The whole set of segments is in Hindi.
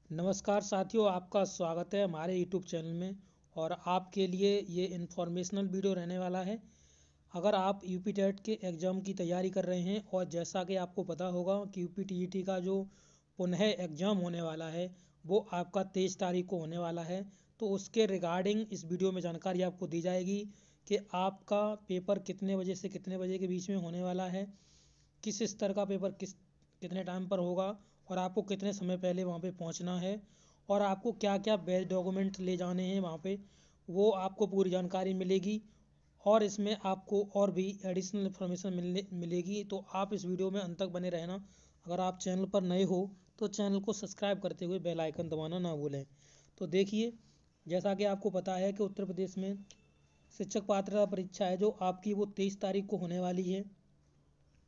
नमस्कार साथियों, आपका स्वागत है हमारे यूट्यूब चैनल में। और आपके लिए ये इन्फॉर्मेशनल वीडियो रहने वाला है। अगर आप यूपी टेट के एग्ज़ाम की तैयारी कर रहे हैं और जैसा कि आपको पता होगा कि यूपी टीईटी का जो पुनः एग्ज़ाम होने वाला है वो आपका 23 तारीख को होने वाला है, तो उसके रिगार्डिंग इस वीडियो में जानकारी आपको दी जाएगी कि आपका पेपर कितने बजे से कितने बजे के बीच में होने वाला है, किस स्तर का पेपर कितने टाइम पर होगा और आपको कितने समय पहले वहाँ पे पहुँचना है और आपको क्या क्या बेस्ट डॉक्यूमेंट ले जाने हैं वहाँ पे, वो आपको पूरी जानकारी मिलेगी। और इसमें आपको और भी एडिशनल इन्फॉर्मेशन मिलेगी, तो आप इस वीडियो में अंत तक बने रहना। अगर आप चैनल पर नए हो तो चैनल को सब्सक्राइब करते हुए बेल आइकन दबाना ना भूलें। तो देखिए, जैसा कि आपको पता है कि उत्तर प्रदेश में शिक्षक पात्रता परीक्षा है जो आपकी वो 23 तारीख को होने वाली है।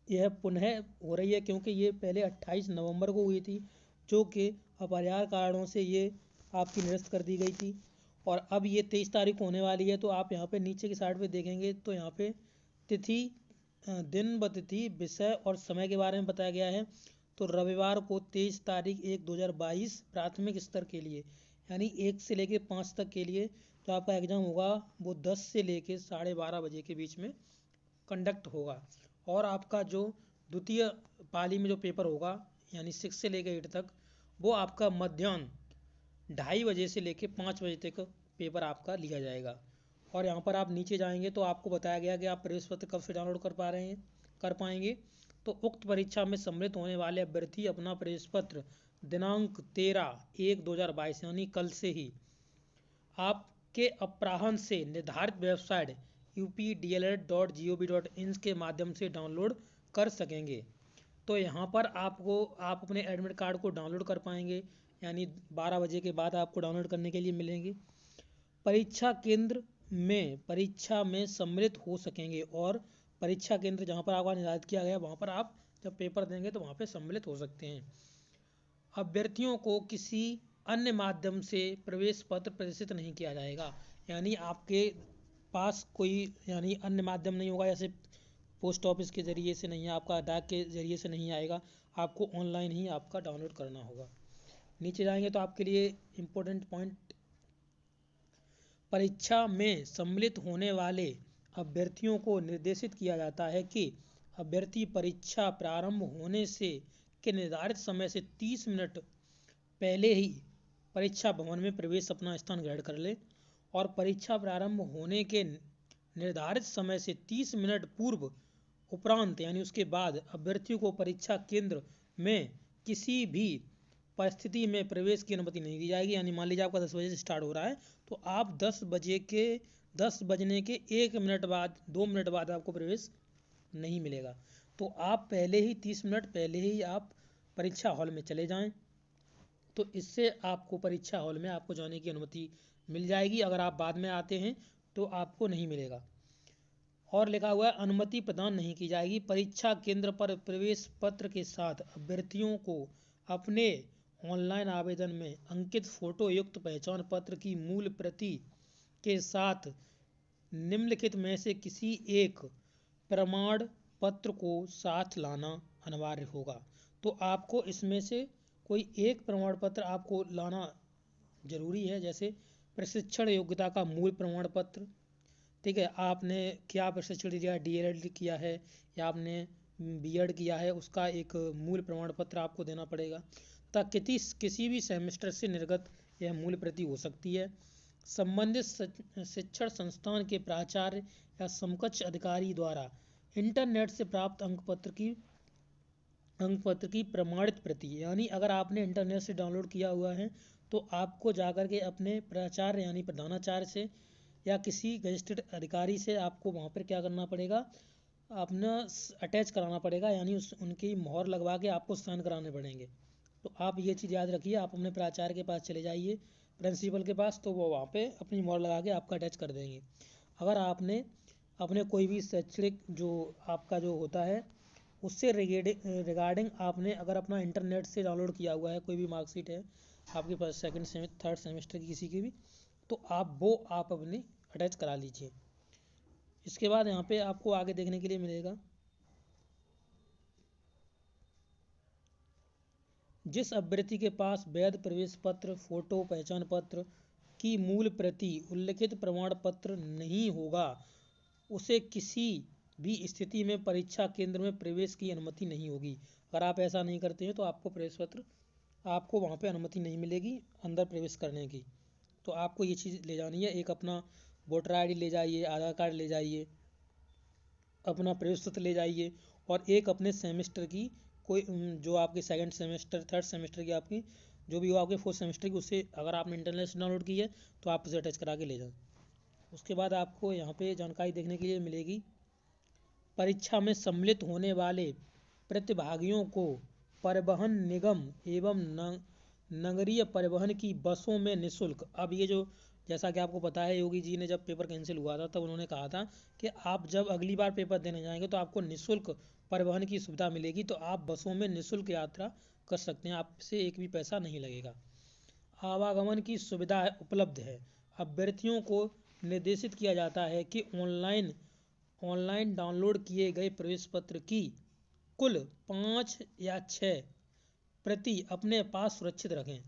यह पुनः हो रही है क्योंकि ये पहले 28 नवंबर को हुई थी, जो कि अपरिहार्य कारणों से ये आपकी निरस्त कर दी गई थी। और अब ये 23 तारीख को होने वाली है। तो आप यहाँ पे नीचे की साइड पे देखेंगे तो यहाँ पे तिथि, दिन व तिथि, विषय और समय के बारे में बताया गया है। तो रविवार को 23 तारीख 1 2022 प्राथमिक स्तर के लिए, यानी 1 से लेके 5 तक के लिए जो आपका एग्ज़ाम होगा वो 10 से लेके 12:30 बजे के बीच में कंडक्ट होगा। और आपका जो द्वितीय पाली में जो पेपर होगा, यानी 6 से लेकर 8 तक, वो आपका मध्याह्न 2:30 बजे से लेकर 5 बजे तक पेपर आपका लिया जाएगा। और यहाँ पर आप नीचे जाएंगे तो आपको बताया गया कि आप प्रवेश पत्र कब से डाउनलोड कर पाएंगे। तो उक्त परीक्षा में सम्मिलित होने वाले अभ्यर्थी अपना प्रवेश पत्र दिनांक 13/1/2022 यानी कल से ही आपके अपराह्न से निर्धारित वेबसाइट updled.gov.in के माध्यम से डाउनलोड कर सकेंगे। तो यहाँ पर आप अपने एडमिट कार्ड को डाउनलोड कर पाएंगे, यानी 12 बजे के बाद आपको डाउनलोड करने के लिए मिलेंगे। परीक्षा केंद्र में परीक्षा में सम्मिलित हो सकेंगे और परीक्षा केंद्र जहाँ पर आपका निर्धारित किया गया वहाँ पर आप जब पेपर देंगे तो वहाँ पर सम्मिलित हो सकते हैं। अभ्यर्थियों को किसी अन्य माध्यम से प्रवेश पत्र प्रदर्शित नहीं किया जाएगा, यानी आपके पास कोई यानी अन्य माध्यम नहीं होगा, जैसे पोस्ट ऑफिस के ज़रिए से नहीं, आपका डाक के ज़रिए से नहीं आएगा, आपको ऑनलाइन ही आपका डाउनलोड करना होगा। नीचे जाएंगे तो आपके लिए इम्पोर्टेंट पॉइंट, परीक्षा में सम्मिलित होने वाले अभ्यर्थियों को निर्देशित किया जाता है कि अभ्यर्थी परीक्षा प्रारंभ होने से के निर्धारित समय से 30 मिनट पहले ही परीक्षा भवन में प्रवेश अपना स्थान ग्रहण कर ले और परीक्षा प्रारंभ होने के निर्धारित समय से 30 मिनट पूर्व उपरांत यानी उसके बाद अभ्यर्थियों को परीक्षा केंद्र में किसी भी परिस्थिति में प्रवेश की अनुमति नहीं दी जाएगी। यानी मान लीजिए आपका 10 बजे से स्टार्ट हो रहा है तो आप 10 बजने के 1 मिनट बाद 2 मिनट बाद आपको प्रवेश नहीं मिलेगा। तो आप पहले ही 30 मिनट पहले ही आप परीक्षा हॉल में चले जाएं, तो इससे आपको परीक्षा हॉल में आपको जाने की अनुमति मिल जाएगी। अगर आप बाद में आते हैं तो आपको नहीं मिलेगा। और लिखा हुआ है, अनुमति प्रदान नहीं की जाएगी। परीक्षा केंद्र पर प्रवेश पत्र के साथ अभ्यर्थियों को अपने ऑनलाइन आवेदन में अंकित फोटो युक्त पहचान पत्र की मूल प्रति के साथ निम्नलिखित में से किसी एक प्रमाण पत्र को साथ लाना अनिवार्य होगा। तो आपको इसमें से कोई एक प्रमाण पत्र आपको लाना जरूरी है, जैसे प्रशिक्षण योग्यता का मूल प्रमाण पत्र, ठीक है, आपने क्या प्रशिक्षण दिया, डीएलएड किया है या आपने बीएड किया है, उसका एक मूल प्रमाण पत्र आपको देना पड़ेगा। तथा किसी भी सेमेस्टर से निर्गत यह मूल प्रति हो सकती है। संबंधित शिक्षण संस्थान के प्राचार्य या समकक्ष अधिकारी द्वारा इंटरनेट से प्राप्त अंक पत्र की प्रमाणित प्रति, यानी अगर आपने इंटरनेट से डाउनलोड किया हुआ है तो आपको जाकर के अपने प्राचार्य यानी प्रधानाचार्य से या किसी रजिस्टर्ड अधिकारी से आपको वहाँ पर क्या करना पड़ेगा, अपना अटैच कराना पड़ेगा, यानी उनकी मोहर लगवा के आपको साइन कराने पड़ेंगे। तो आप ये चीज़ याद रखिए, आप अपने प्राचार्य के पास चले जाइए, प्रिंसिपल के पास, तो वो वहाँ पे अपनी मोहर लगा के आपका अटैच कर देंगे। अगर आपने अपने कोई भी शैक्षणिक जो आपका जो होता है उससे रिगार्डिंग आपने अगर अपना इंटरनेट से डाउनलोड किया हुआ है, कोई भी मार्कशीट है आपके पास सेकंड थर्ड सेमेस्टर की किसी की भी, तो आप अपनी अटैच करा लीजिए। इसके बाद यहाँ पे आपको आगे देखने के लिए मिलेगा, जिस अभ्यर्थी के पास वैध प्रवेश पत्र, फोटो, पहचान पत्र की मूल प्रति, उल्लिखित प्रमाण पत्र नहीं होगा, उसे किसी भी स्थिति में परीक्षा केंद्र में प्रवेश की अनुमति नहीं होगी। अगर आप ऐसा नहीं करते हैं तो आपको प्रवेश पत्र, आपको वहाँ पे अनुमति नहीं मिलेगी अंदर प्रवेश करने की। तो आपको ये चीज़ ले जानी है। एक अपना वोटर आई डी ले जाइए, आधार कार्ड ले जाइए, अपना प्रवेश पत्र ले जाइए, और एक अपने सेमेस्टर की कोई जो आपके सेकंड सेमेस्टर, थर्ड सेमेस्टर की, आपकी जो भी हो, आपके फोर्थ सेमेस्टर की, उससे अगर आपने इंटरनेट डाउनलोड की है तो आप उसे अटैच करा के ले जाएं। उसके बाद आपको यहाँ पे जानकारी देखने के लिए मिलेगी, परीक्षा में सम्मिलित होने वाले प्रतिभागियों को परिवहन निगम एवं नगरीय परिवहन की बसों में निःशुल्क। अब ये जो, जैसा कि आपको पता है, योगी जी ने जब पेपर कैंसिल हुआ था तब उन्होंने कहा था कि आप जब अगली बार पेपर देने जाएंगे तो आपको निःशुल्क परिवहन की सुविधा मिलेगी, तो आप बसों में निःशुल्क यात्रा कर सकते हैं, आपसे एक भी पैसा नहीं लगेगा। आवागमन की सुविधा उपलब्ध है। अभ्यर्थियों को निर्देशित किया जाता है कि ऑनलाइन डाउनलोड किए गए प्रवेश पत्र की कुल 5 या 6 प्रति अपने पास सुरक्षित रखें।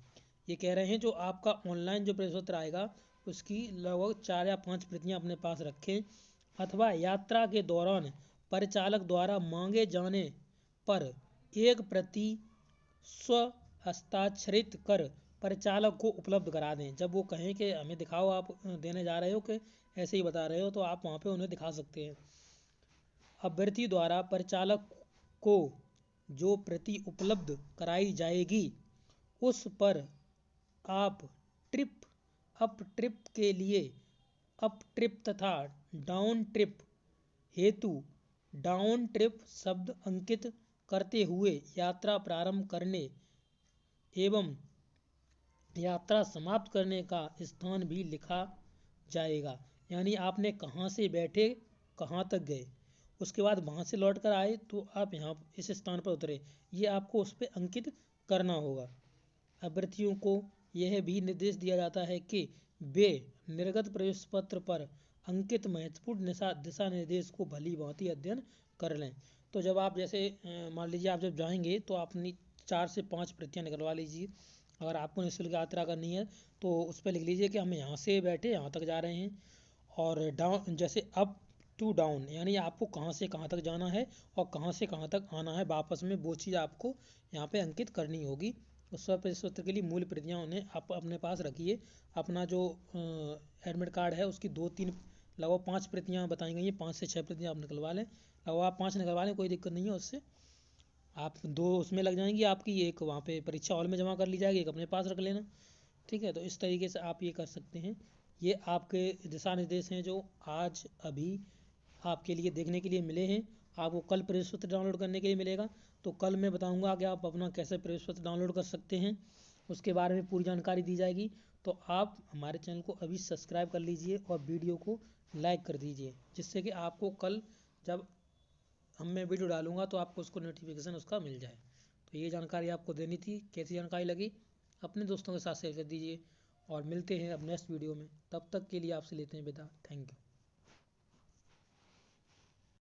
ये कह रहे हैं जो आपका ऑनलाइन जो प्रवेश पत्र आएगा उसकी लगभग 4 या 5 प्रतियां अपने पास रखें, अथवा यात्रा के दौरान परिचालक द्वारा मांगे जाने पर एक प्रति स्व हस्ताक्षरित कर परिचालक को उपलब्ध करा दें। जब वो कहें कि हमें दिखाओ आप देने जा रहे हो कि ऐसे ही बता रहे हो, तो आप वहाँ पे उन्हें दिखा सकते हैं। अभ्यर्थी द्वारा परिचालक को जो प्रति उपलब्ध कराई जाएगी उस पर आप अप ट्रिप के लिए अप ट्रिप तथा डाउन ट्रिप हेतु डाउन ट्रिप शब्द अंकित करते हुए यात्रा प्रारंभ करने एवं यात्रा समाप्त करने का स्थान भी लिखा जाएगा। यानी आपने कहाँ से बैठे, कहाँ तक गए, उसके बाद वहाँ से लौट कर आए तो आप यहाँ इस स्थान पर उतरे, ये आपको उस पर अंकित करना होगा। अभ्यर्थियों को यह भी निर्देश दिया जाता है कि वे निर्गत प्रवेश पत्र पर अंकित महत्वपूर्ण दिशा निर्देश को भली भांति अध्ययन कर लें। तो जब आप जैसे मान लीजिए आप जब जाएंगे तो अपनी 4 से 5 प्रतियां निकलवा लीजिए। अगर आपको निःशुल्क यात्रा करनी है तो उस पर लिख लीजिए कि हम यहाँ से बैठे यहाँ तक जा रहे हैं, और डाउन जैसे अप टू डाउन, यानी आपको कहाँ से कहाँ तक जाना है और कहाँ से कहाँ तक आना है वापस में, वो चीज़ आपको यहाँ पे अंकित करनी होगी। उस प्रवेश पत्र के लिए मूल प्रतियां उन्हें आप अपने पास रखिए। अपना जो एडमिट कार्ड है उसकी 2-3 लगभग 5 प्रतियां बताई गई हैं, 5 से 6 प्रतियां आप निकलवा लें। लगभग आप 5 निकलवा लें, कोई दिक्कत नहीं है। उससे आप 2 उसमें लग जाएंगी आपकी, एक वहाँ पे परीक्षा हॉल में जमा कर ली जाएगी, एक अपने पास रख लेना। ठीक है, तो इस तरीके से आप ये कर सकते हैं। ये आपके दिशा निर्देश हैं जो आज अभी आपके लिए देखने के लिए मिले हैं। आपको कल प्रवेश पत्र डाउनलोड करने के लिए मिलेगा, तो कल मैं बताऊंगा कि आप अपना कैसे प्रवेश पत्र डाउनलोड कर सकते हैं, उसके बारे में पूरी जानकारी दी जाएगी। तो आप हमारे चैनल को अभी सब्सक्राइब कर लीजिए और वीडियो को लाइक कर दीजिए, जिससे कि आपको कल जब मैं वीडियो डालूंगा तो आपको उसको नोटिफिकेशन उसका मिल जाए। तो ये जानकारी आपको देनी थी। कैसी जानकारी लगी अपने दोस्तों के साथ शेयर कर दीजिए, और मिलते हैं अब नेक्स्ट वीडियो में। तब तक के लिए आपसे लेते हैं विदा। Thank you.